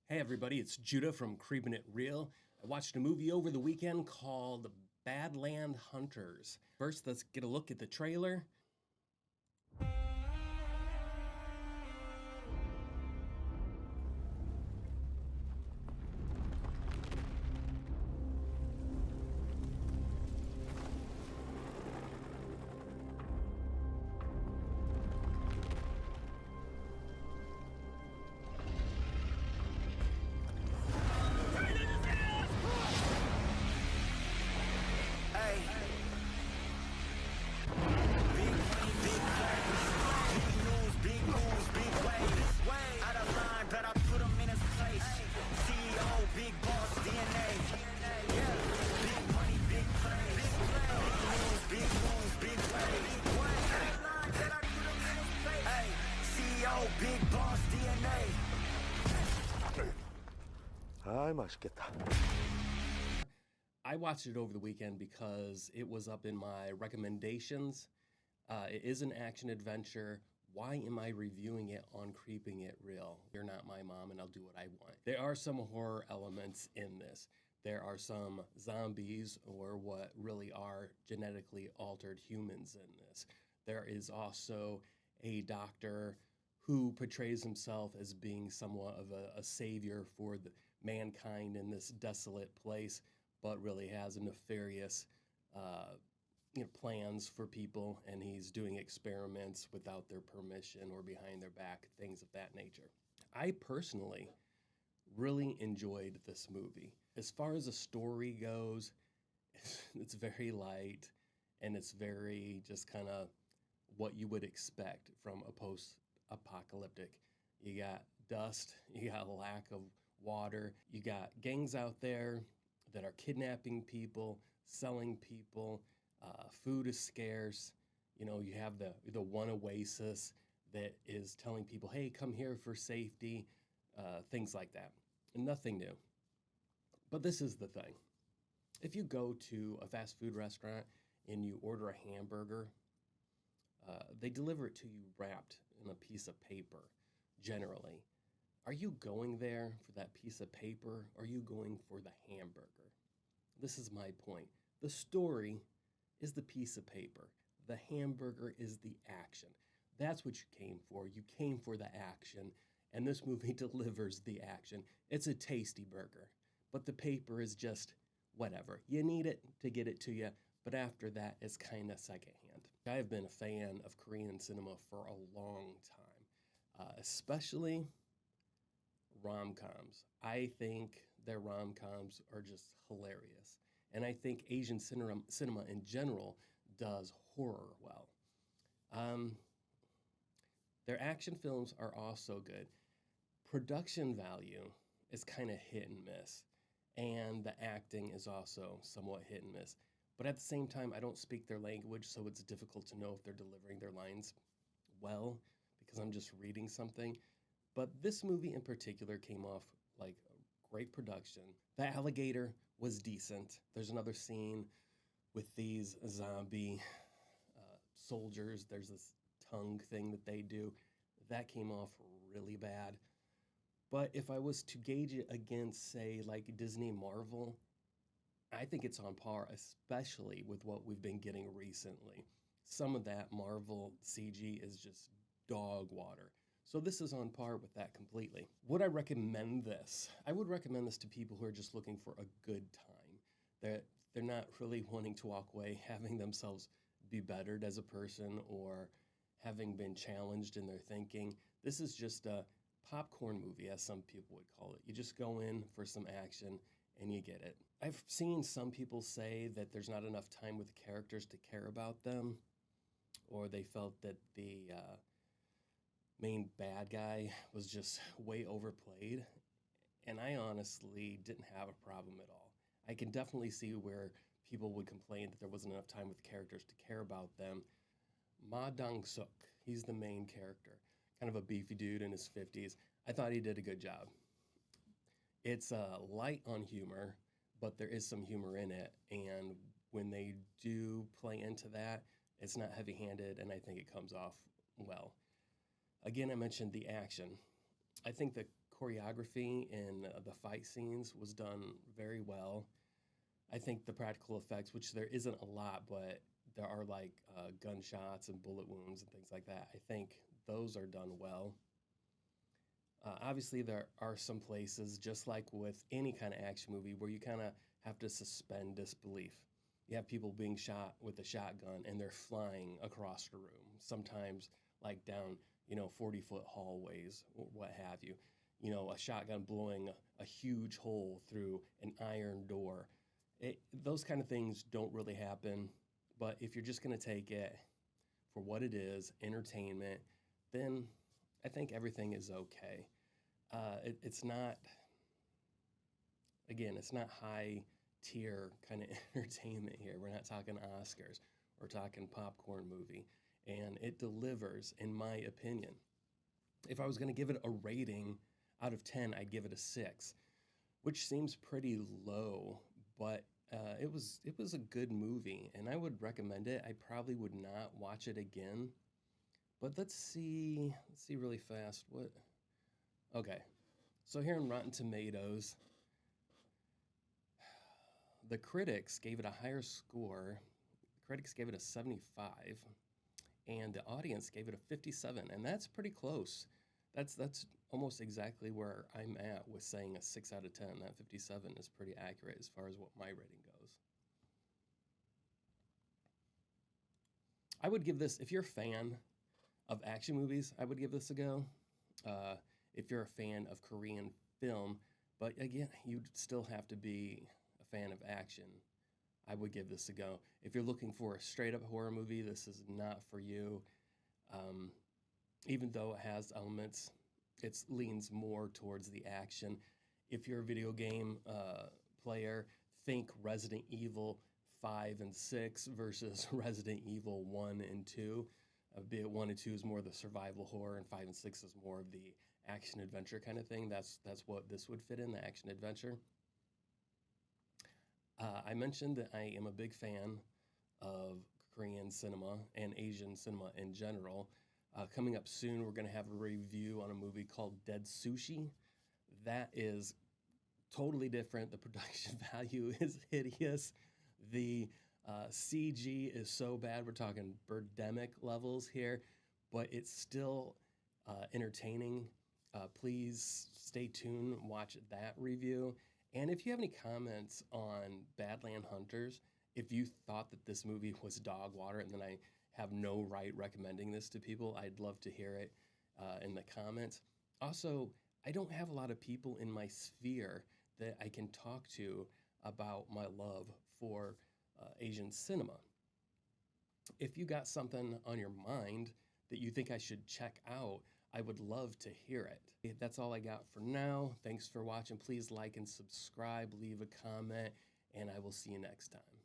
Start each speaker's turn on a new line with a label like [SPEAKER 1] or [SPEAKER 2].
[SPEAKER 1] Hey everybody, it's Judah from Creepin It Real. I watched a movie over the weekend called Badland Hunters. First, let's get a look at the trailer.
[SPEAKER 2] Big boss DNA.
[SPEAKER 3] 아이 맛있겠다.
[SPEAKER 1] I watched it over the weekend because it was up in my recommendations. It is an action adventure. Why am I reviewing it on Creeping It Real? You're not my mom and I'll do what I want. There are some horror elements in this. There are some zombies, or what really are genetically altered humans in this. There is also a doctor who portrays himself as being somewhat of a savior for mankind in this desolate place, but really has a nefarious plans for people, and he's doing experiments without their permission or behind their back, things of that nature. I personally really enjoyed this movie. As far as the story goes, it's very light, and it's very just kind of what you would expect from a post-apocalyptic. You got dust, you got a lack of water, you got gangs out there that are kidnapping people, selling people, food is scarce. You know, you have the one oasis that is telling people, hey, come here for safety, things like that. And nothing new. But this is the thing. If you go to a fast food restaurant and you order a hamburger, they deliver it to you wrapped in a piece of paper, generally. Are you going there for that piece of paper, or are you going for the hamburger? This is my point. The story is the piece of paper. The hamburger is the action. That's what you came for. You came for the action, and this movie delivers the action. It's a tasty burger, but the paper is just whatever. You need it to get it to you, but after that, it's kind of secondhand. I have been a fan of Korean cinema for a long time, especially rom-coms. I think their rom-coms are just hilarious. And I think Asian cinema in general does horror well. Their action films are also good. Production value is kind of hit and miss. And the acting is also somewhat hit and miss. But at the same time, I don't speak their language, so it's difficult to know if they're delivering their lines well, because I'm just reading something. But this movie in particular came off like a great production. The alligator was decent. There's another scene with these zombie soldiers. There's this tongue thing that they do. That came off really bad. But if I was to gauge it against, say, like Disney Marvel, I think it's on par, especially with what we've been getting recently. Some of that Marvel CG is just dog water. So this is on par with that completely. Would I recommend this? I would recommend this to people who are just looking for a good time. They're not really wanting to walk away having themselves be bettered as a person or having been challenged in their thinking. This is just a popcorn movie, as some people would call it. You just go in for some action and you get it. I've seen some people say that there's not enough time with the characters to care about them, or they felt that the main bad guy was just way overplayed, and I honestly didn't have a problem at all. I can definitely see where people would complain that there wasn't enough time with the characters to care about them. Dong-seok, he's the main character, kind of a beefy dude in his 50s. I thought he did a good job. It's light on humor, but there is some humor in it, and when they do play into that, it's not heavy-handed, and I think it comes off well. Again, I mentioned the action. I think the choreography in the fight scenes was done very well. I think the practical effects, which there isn't a lot, but there are like gunshots and bullet wounds and things like that, I think those are done well. Obviously, there are some places, just like with any kind of action movie, where you kind of have to suspend disbelief. You have people being shot with a shotgun and they're flying across the room, sometimes like down, 40-foot hallways or what have you. A shotgun blowing a huge hole through an iron door. Those kind of things don't really happen. But if you're just going to take it for what it is, entertainment, then I think everything is okay. It's not, again, it's not high tier kind of entertainment here. We're not talking Oscars. We're talking popcorn movie. And it delivers, in my opinion. If I was going to give it a rating out of 10, I'd give it a 6, which seems pretty low, but it was a good movie, and I would recommend it. I probably would not watch it again. But let's see really fast. Okay. So here in Rotten Tomatoes, the critics gave it a higher score. The critics gave it a 75, and the audience gave it a 57, and that's pretty close. That's almost exactly where I'm at with saying a 6 out of 10. That 57 is pretty accurate as far as what my rating goes. I would give this, if you're a fan of action movies, I would give this a go. If you're a fan of Korean film, but again, you'd still have to be a fan of action, I would give this a go. If you're looking for a straight-up horror movie, this is not for you. Even though it has elements, it leans more towards the action. If you're a video game player, think Resident Evil 5 and 6 versus Resident Evil 1 and 2. Be it 1 and 2 is more the survival horror, and 5 and 6 is more of the action adventure kind of thing. That's what this would fit in, the action adventure. I mentioned that I am a big fan of Korean cinema and Asian cinema in general. Coming up soon, we're going to have a review on a movie called Dead Sushi. That is totally different. The production value is hideous. The CG is so bad. We're talking Birdemic levels here, but it's still entertaining. Please stay tuned, watch that review. And if you have any comments on Badland Hunters, if you thought that this movie was dog water and then I have no right recommending this to people, I'd love to hear it in the comments. Also, I don't have a lot of people in my sphere that I can talk to about my love for Asian cinema. If you got something on your mind that you think I should check out, I would love to hear it. That's all I got for now. Thanks for watching. Please like and subscribe, leave a comment, and I will see you next time.